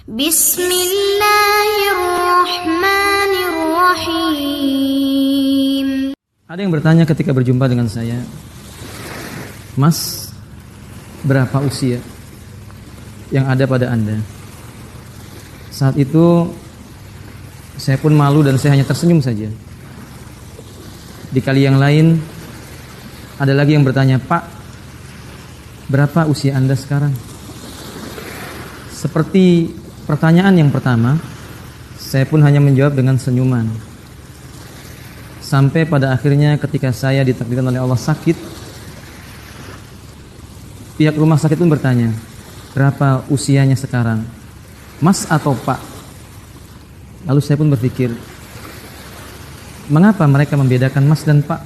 Bismillahirrahmanirrahim. Ada yang bertanya ketika berjumpa dengan saya, Mas, berapa usia yang ada pada Anda? Saat itu saya pun malu dan saya hanya tersenyum saja. Di kali yang lain ada lagi yang bertanya, Pak, berapa usia Anda sekarang? Seperti pertanyaan yang pertama, saya pun hanya menjawab dengan senyuman. Sampai pada akhirnya ketika saya ditakdirkan oleh Allah sakit, pihak rumah sakit pun bertanya, berapa usianya sekarang? Mas atau Pak? Lalu saya pun berpikir, mengapa mereka membedakan Mas dan Pak?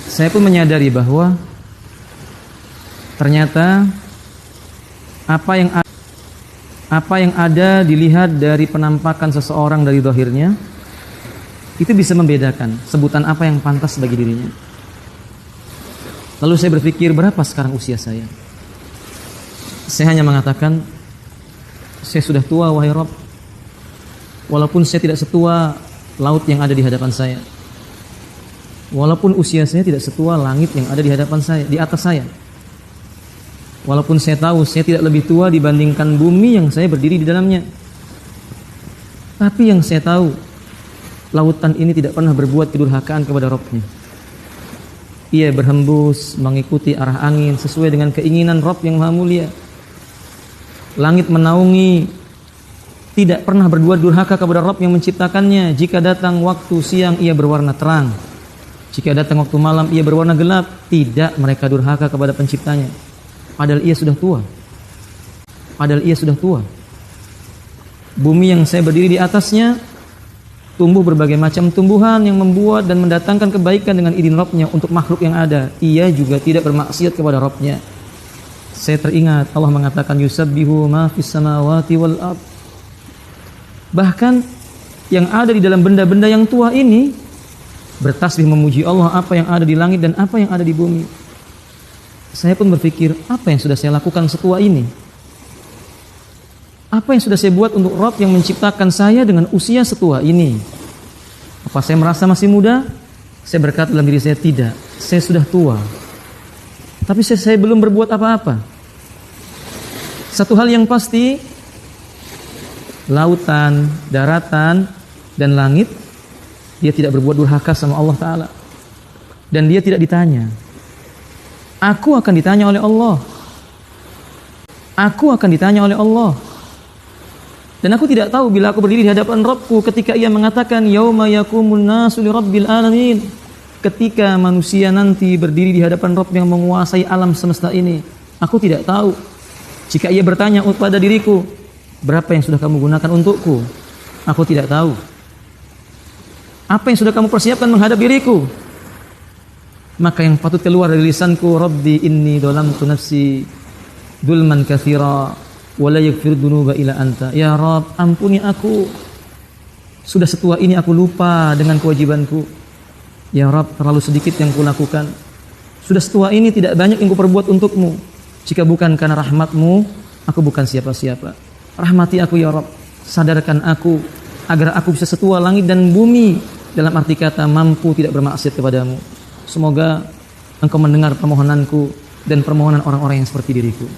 Saya pun menyadari bahwa ternyata apa yang ada dilihat dari penampakan seseorang dari zahirnya itu bisa membedakan sebutan apa yang pantas bagi dirinya. Lalu saya berpikir, berapa sekarang usia saya? Saya hanya mengatakan, saya sudah tua wahai Rabb. Walaupun saya tidak setua laut yang ada di hadapan saya, walaupun usia saya tidak setua langit yang ada di hadapan saya, di atas saya, walaupun saya tahu saya tidak lebih tua dibandingkan bumi yang saya berdiri di dalamnya, tapi yang saya tahu, lautan ini tidak pernah berbuat kedurhakaan kepada Rabb-Nya. Ia berhembus mengikuti arah angin sesuai dengan keinginan Rabb yang Maha Mulia. Langit menaungi, tidak pernah berbuat durhaka kepada Rabb yang menciptakannya. Jika datang waktu siang, ia berwarna terang. Jika datang waktu malam, ia berwarna gelap. Tidak mereka durhaka kepada penciptanya. Padahal ia sudah tua. Bumi yang saya berdiri di atasnya tumbuh berbagai macam tumbuhan yang membuat dan mendatangkan kebaikan dengan izin Rabb-Nya untuk makhluk yang ada. Ia juga tidak bermaksiat kepada Rabb-Nya. Saya teringat Allah mengatakan yusabbihu ma fis samawati wal ard. Bahkan yang ada di dalam benda-benda yang tua ini bertasbih memuji Allah, apa yang ada di langit dan apa yang ada di bumi. Saya pun berpikir, apa yang sudah saya lakukan setua ini? Apa yang sudah saya buat untuk Rabb yang menciptakan saya dengan usia setua ini? Apa saya merasa masih muda? Saya berkata dalam diri saya, tidak, saya sudah tua. Tapi saya belum berbuat apa-apa. Satu hal yang pasti, lautan, daratan, dan langit, dia tidak berbuat durhaka sama Allah Ta'ala. Dan dia tidak ditanya. Aku akan ditanya oleh Allah. Dan aku tidak tahu bila aku berdiri di hadapan Rabbku ketika ia mengatakan yauma yaqumun nasu li rabbil alamin. Ketika manusia nanti berdiri di hadapan Rabb yang menguasai alam semesta ini, aku tidak tahu. Jika ia bertanya kepada diriku, berapa yang sudah kamu gunakan untukku? Aku tidak tahu. Apa yang sudah kamu persiapkan menghadap diriku? Maka yang patut keluar dari lisanku, Rabbi inni dhalamtu nafsi dzulman katsira wa la yaghfiru dzunuba illa anta. Ya Rabb, ampuni aku. Sudah setua ini aku lupa dengan kewajibanku. Ya Rabb, terlalu sedikit yang kulakukan. Sudah setua ini tidak banyak yang kuperbuat untukmu. Jika bukan karena rahmatmu, aku bukan siapa-siapa. Rahmati aku ya Rabb. Sadarkan aku agar aku bisa setua langit dan bumi, dalam arti kata mampu tidak bermaksiat kepadamu. Semoga Engkau mendengar permohonanku dan permohonan orang-orang yang seperti diriku.